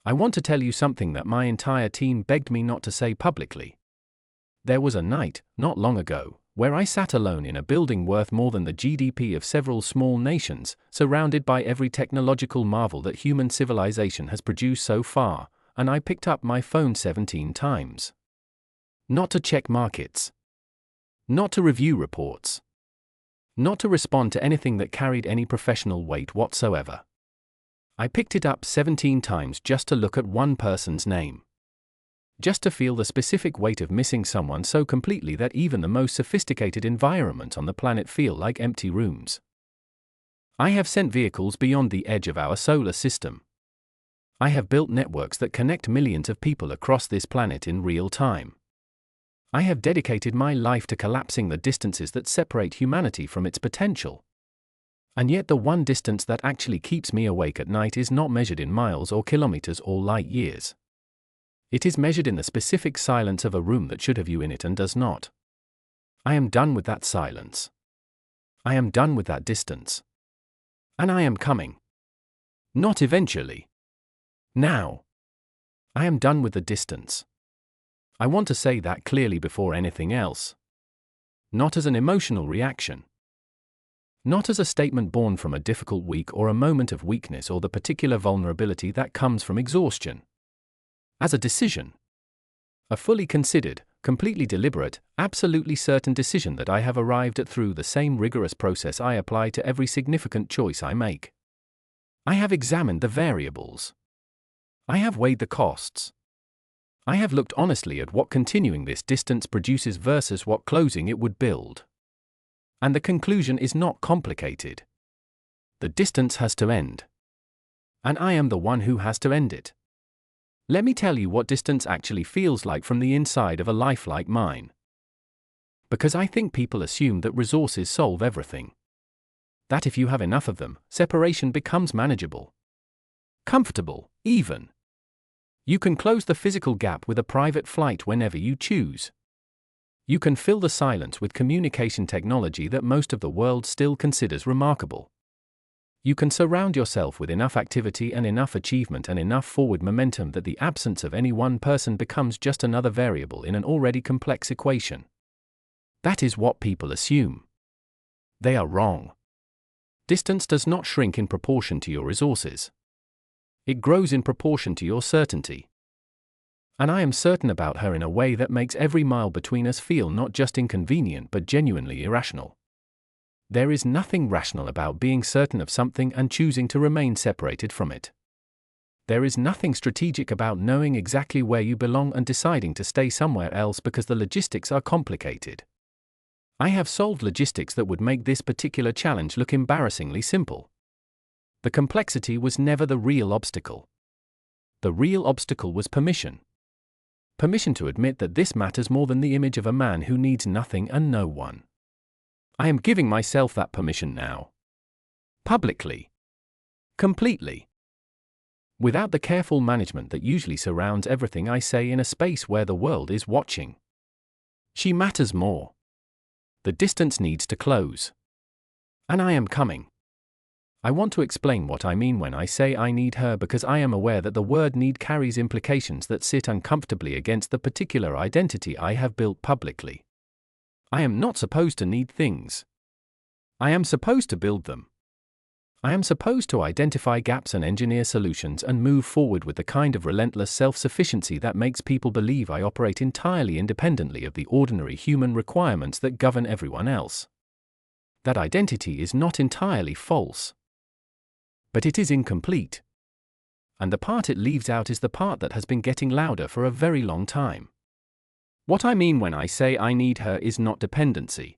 I want to tell you something that my entire team begged me not to say publicly. There was a night, not long ago, where I sat alone in a building worth more than the GDP of several small nations, surrounded by every technological marvel that human civilization has produced so far, and I picked up my phone 17 times. Not to check markets. Not to review reports. Not to respond to anything that carried any professional weight whatsoever. I picked it up 17 times just to look at one person's name. Just to feel the specific weight of missing someone so completely that even the most sophisticated environment on the planet feel like empty rooms. I have sent vehicles beyond the edge of our solar system. I have built networks that connect millions of people across this planet in real time. I have dedicated my life to collapsing the distances that separate humanity from its potential. And yet the one distance that actually keeps me awake at night is not measured in miles or kilometers or light years. It is measured in the specific silence of a room that should have you in it and does not. I am done with that silence. I am done with that distance. And I am coming. Not eventually. Now. I am done with the distance. I want to say that clearly before anything else. Not as an emotional reaction. Not as a statement born from a difficult week or a moment of weakness or the particular vulnerability that comes from exhaustion. As a decision. A fully considered, completely deliberate, absolutely certain decision that I have arrived at through the same rigorous process I apply to every significant choice I make. I have examined the variables. I have weighed the costs. I have looked honestly at what continuing this distance produces versus what closing it would build. And the conclusion is not complicated. The distance has to end. And I am the one who has to end it. Let me tell you what distance actually feels like from the inside of a life like mine. Because I think people assume that resources solve everything. That if you have enough of them, separation becomes manageable. Comfortable, even. You can close the physical gap with a private flight whenever you choose. You can fill the silence with communication technology that most of the world still considers remarkable. You can surround yourself with enough activity and enough achievement and enough forward momentum that the absence of any one person becomes just another variable in an already complex equation. That is what people assume. They are wrong. Distance does not shrink in proportion to your resources. It grows in proportion to your certainty. And I am certain about her in a way that makes every mile between us feel not just inconvenient but genuinely irrational. There is nothing rational about being certain of something and choosing to remain separated from it. There is nothing strategic about knowing exactly where you belong and deciding to stay somewhere else because the logistics are complicated. I have solved logistics that would make this particular challenge look embarrassingly simple. The complexity was never the real obstacle. The real obstacle was permission. Permission to admit that this matters more than the image of a man who needs nothing and no one. I am giving myself that permission now. Publicly. Completely. Without the careful management that usually surrounds everything I say in a space where the world is watching. She matters more. The distance needs to close. And I am coming. I want to explain what I mean when I say I need her because I am aware that the word need carries implications that sit uncomfortably against the particular identity I have built publicly. I am not supposed to need things. I am supposed to build them. I am supposed to identify gaps and engineer solutions and move forward with the kind of relentless self-sufficiency that makes people believe I operate entirely independently of the ordinary human requirements that govern everyone else. That identity is not entirely false. But it is incomplete. And the part it leaves out is the part that has been getting louder for a very long time. What I mean when I say I need her is not dependency.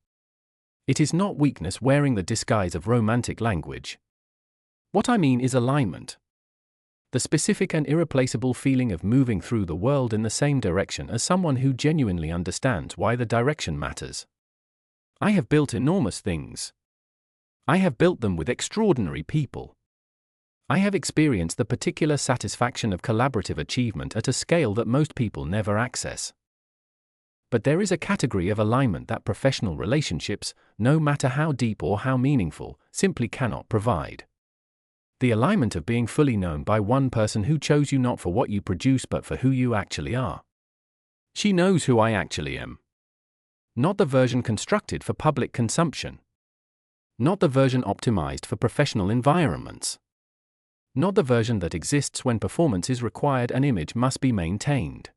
It is not weakness wearing the disguise of romantic language. What I mean is alignment. The specific and irreplaceable feeling of moving through the world in the same direction as someone who genuinely understands why the direction matters. I have built enormous things. I have built them with extraordinary people. I have experienced the particular satisfaction of collaborative achievement at a scale that most people never access. But there is a category of alignment that professional relationships, no matter how deep or how meaningful, simply cannot provide. The alignment of being fully known by one person who chose you not for what you produce but for who you actually are. She knows who I actually am. Not the version constructed for public consumption. Not the version optimized for professional environments. Not the version that exists when performance is required and image must be maintained.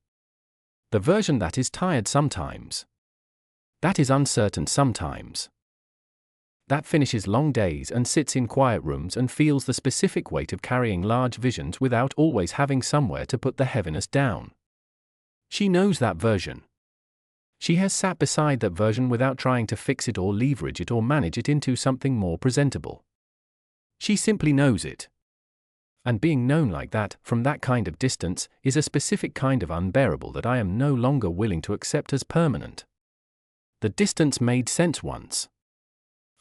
The version that is tired sometimes. That is uncertain sometimes. That finishes long days and sits in quiet rooms and feels the specific weight of carrying large visions without always having somewhere to put the heaviness down. She knows that version. She has sat beside that version without trying to fix it or leverage it or manage it into something more presentable. She simply knows it. And being known like that, from that kind of distance, is a specific kind of unbearable that I am no longer willing to accept as permanent. The distance made sense once.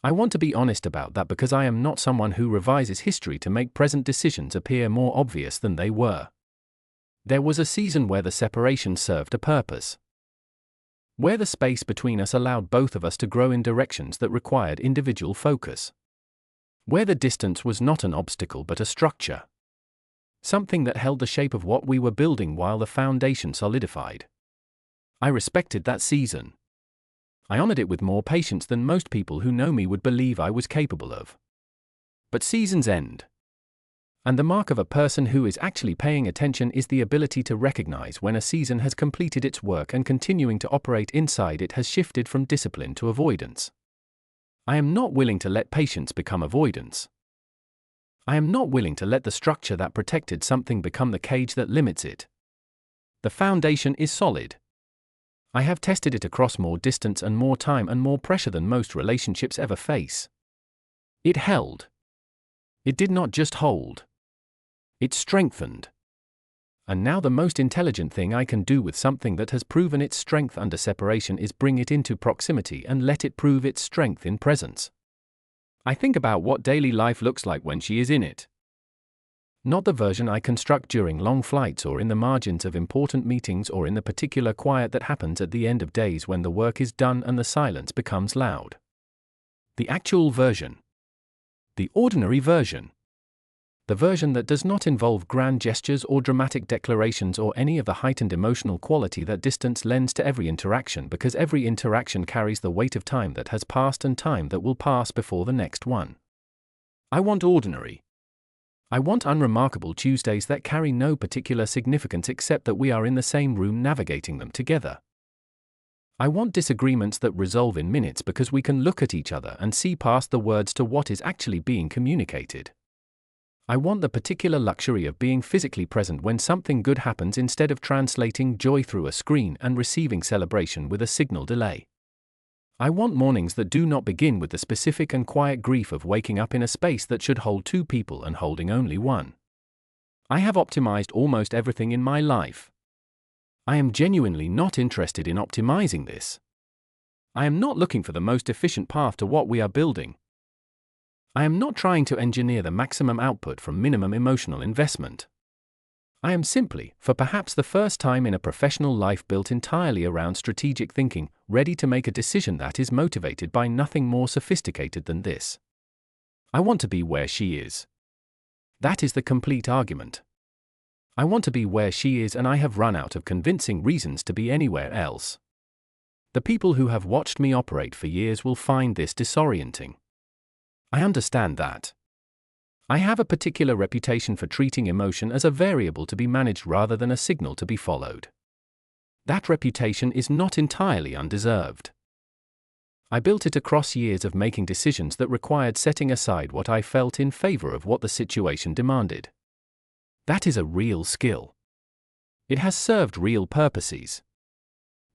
I want to be honest about that because I am not someone who revises history to make present decisions appear more obvious than they were. There was a season where the separation served a purpose. Where the space between us allowed both of us to grow in directions that required individual focus. Where the distance was not an obstacle but a structure. Something that held the shape of what we were building while the foundation solidified. I respected that season. I honored it with more patience than most people who know me would believe I was capable of. But seasons end. And the mark of a person who is actually paying attention is the ability to recognize when a season has completed its work and continuing to operate inside it has shifted from discipline to avoidance. I am not willing to let patience become avoidance. I am not willing to let the structure that protected something become the cage that limits it. The foundation is solid. I have tested it across more distance and more time and more pressure than most relationships ever face. It held. It did not just hold. It strengthened. And now the most intelligent thing I can do with something that has proven its strength under separation is bring it into proximity and let it prove its strength in presence. I think about what daily life looks like when she is in it. Not the version I construct during long flights or in the margins of important meetings or in the particular quiet that happens at the end of days when the work is done and the silence becomes loud. The actual version. The ordinary version. The version that does not involve grand gestures or dramatic declarations or any of the heightened emotional quality that distance lends to every interaction because every interaction carries the weight of time that has passed and time that will pass before the next one. I want ordinary. I want unremarkable Tuesdays that carry no particular significance except that we are in the same room navigating them together. I want disagreements that resolve in minutes because we can look at each other and see past the words to what is actually being communicated. I want the particular luxury of being physically present when something good happens instead of translating joy through a screen and receiving celebration with a signal delay. I want mornings that do not begin with the specific and quiet grief of waking up in a space that should hold two people and holding only one. I have optimized almost everything in my life. I am genuinely not interested in optimizing this. I am not looking for the most efficient path to what we are building. I am not trying to engineer the maximum output from minimum emotional investment. I am simply, for perhaps the first time in a professional life built entirely around strategic thinking, ready to make a decision that is motivated by nothing more sophisticated than this. I want to be where she is. That is the complete argument. I want to be where she is and I have run out of convincing reasons to be anywhere else. The people who have watched me operate for years will find this disorienting. I understand that. I have a particular reputation for treating emotion as a variable to be managed rather than a signal to be followed. That reputation is not entirely undeserved. I built it across years of making decisions that required setting aside what I felt in favor of what the situation demanded. That is a real skill. It has served real purposes.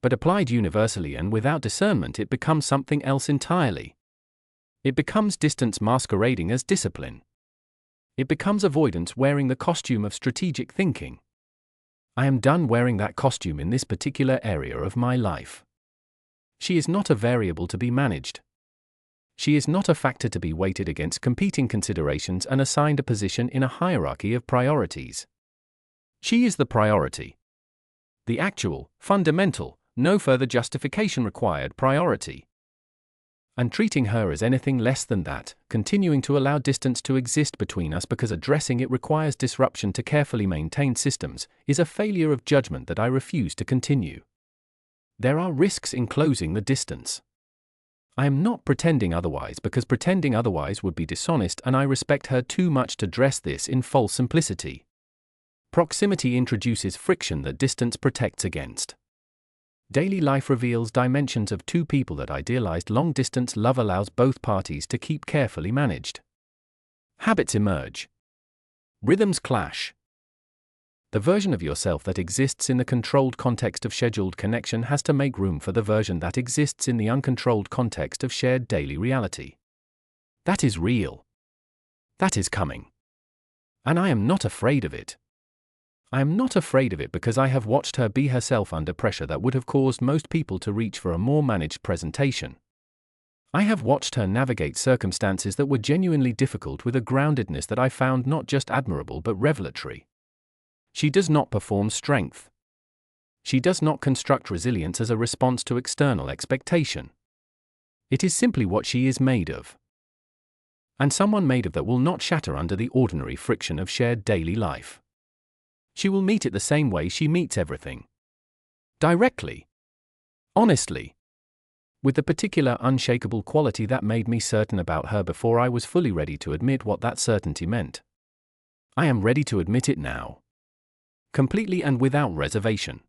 But applied universally and without discernment, it becomes something else entirely. It becomes distance masquerading as discipline. It becomes avoidance wearing the costume of strategic thinking. I am done wearing that costume in this particular area of my life. She is not a variable to be managed. She is not a factor to be weighted against competing considerations and assigned a position in a hierarchy of priorities. She is the priority. The actual, fundamental, no further justification required priority. And treating her as anything less than that, continuing to allow distance to exist between us because addressing it requires disruption to carefully maintain systems, is a failure of judgment that I refuse to continue. There are risks in closing the distance. I am not pretending otherwise because pretending otherwise would be dishonest, and I respect her too much to dress this in false simplicity. Proximity introduces friction that distance protects against. Daily life reveals dimensions of two people that idealized long-distance love allows both parties to keep carefully managed. Habits emerge. Rhythms clash. The version of yourself that exists in the controlled context of scheduled connection has to make room for the version that exists in the uncontrolled context of shared daily reality. That is real. That is coming. And I am not afraid of it. I am not afraid of it because I have watched her be herself under pressure that would have caused most people to reach for a more managed presentation. I have watched her navigate circumstances that were genuinely difficult with a groundedness that I found not just admirable but revelatory. She does not perform strength. She does not construct resilience as a response to external expectation. It is simply what she is made of. And someone made of that will not shatter under the ordinary friction of shared daily life. She will meet it the same way she meets everything. Directly. Honestly. With the particular unshakable quality that made me certain about her before I was fully ready to admit what that certainty meant. I am ready to admit it now. Completely and without reservation.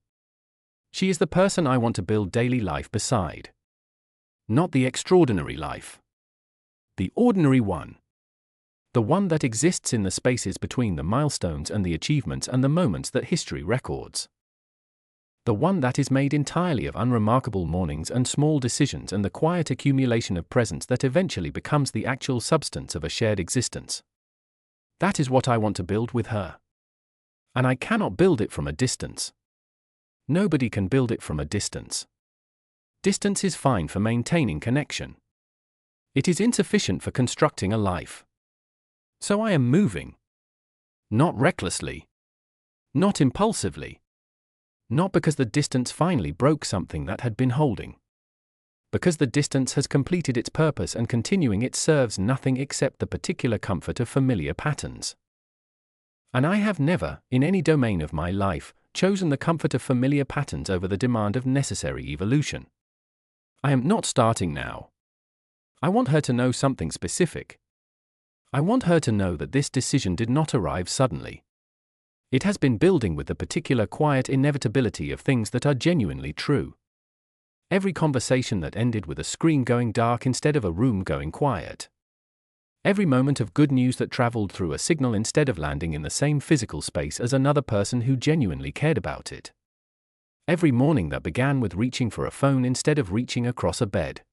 She is the person I want to build daily life beside. Not the extraordinary life. The ordinary one. The one that exists in the spaces between the milestones and the achievements and the moments that history records. The one that is made entirely of unremarkable mornings and small decisions and the quiet accumulation of presence that eventually becomes the actual substance of a shared existence. That is what I want to build with her. And I cannot build it from a distance. Nobody can build it from a distance. Distance is fine for maintaining connection. It is insufficient for constructing a life. So I am moving. Not recklessly. Not impulsively. Not because the distance finally broke something that had been holding. Because the distance has completed its purpose and continuing it serves nothing except the particular comfort of familiar patterns. And I have never, in any domain of my life, chosen the comfort of familiar patterns over the demand of necessary evolution. I am not starting now. I want her to know something specific. I want her to know that this decision did not arrive suddenly. It has been building with the particular quiet inevitability of things that are genuinely true. Every conversation that ended with a screen going dark instead of a room going quiet. Every moment of good news that traveled through a signal instead of landing in the same physical space as another person who genuinely cared about it. Every morning that began with reaching for a phone instead of reaching across a bed.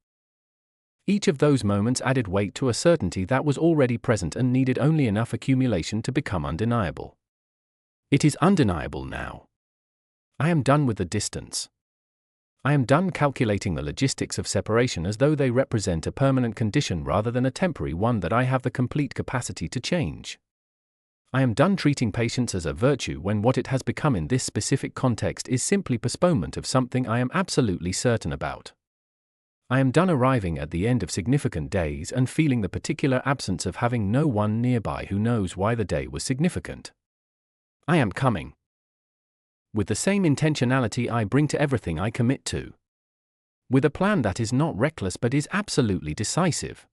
Each of those moments added weight to a certainty that was already present and needed only enough accumulation to become undeniable. It is undeniable now. I am done with the distance. I am done calculating the logistics of separation as though they represent a permanent condition rather than a temporary one that I have the complete capacity to change. I am done treating patience as a virtue when what it has become in this specific context is simply postponement of something I am absolutely certain about. I am done arriving at the end of significant days and feeling the particular absence of having no one nearby who knows why the day was significant. I am coming. With the same intentionality I bring to everything I commit to. With a plan that is not reckless but is absolutely decisive.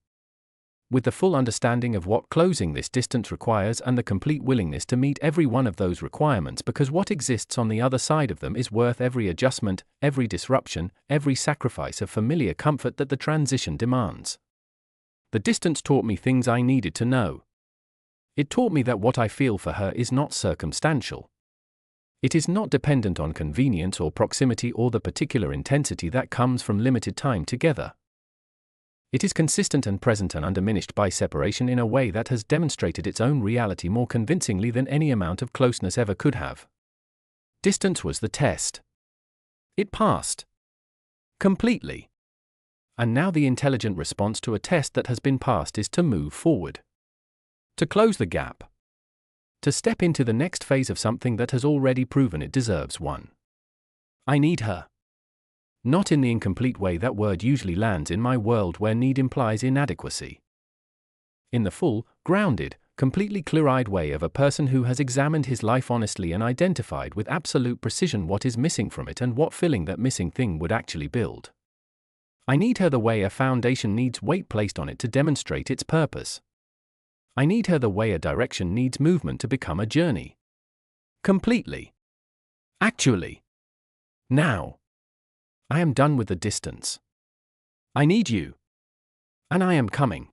With the full understanding of what closing this distance requires and the complete willingness to meet every one of those requirements because what exists on the other side of them is worth every adjustment, every disruption, every sacrifice of familiar comfort that the transition demands. The distance taught me things I needed to know. It taught me that what I feel for her is not circumstantial. It is not dependent on convenience or proximity or the particular intensity that comes from limited time together. It is consistent and present and undiminished by separation in a way that has demonstrated its own reality more convincingly than any amount of closeness ever could have. Distance was the test. It passed. Completely. And now the intelligent response to a test that has been passed is to move forward. To close the gap. To step into the next phase of something that has already proven it deserves one. I need her. Not in the incomplete way that word usually lands in my world where need implies inadequacy. In the full, grounded, completely clear-eyed way of a person who has examined his life honestly and identified with absolute precision what is missing from it and what filling that missing thing would actually build. I need her the way a foundation needs weight placed on it to demonstrate its purpose. I need her the way a direction needs movement to become a journey. Completely. Actually. Now. I am done with the distance. I need you. And I am coming.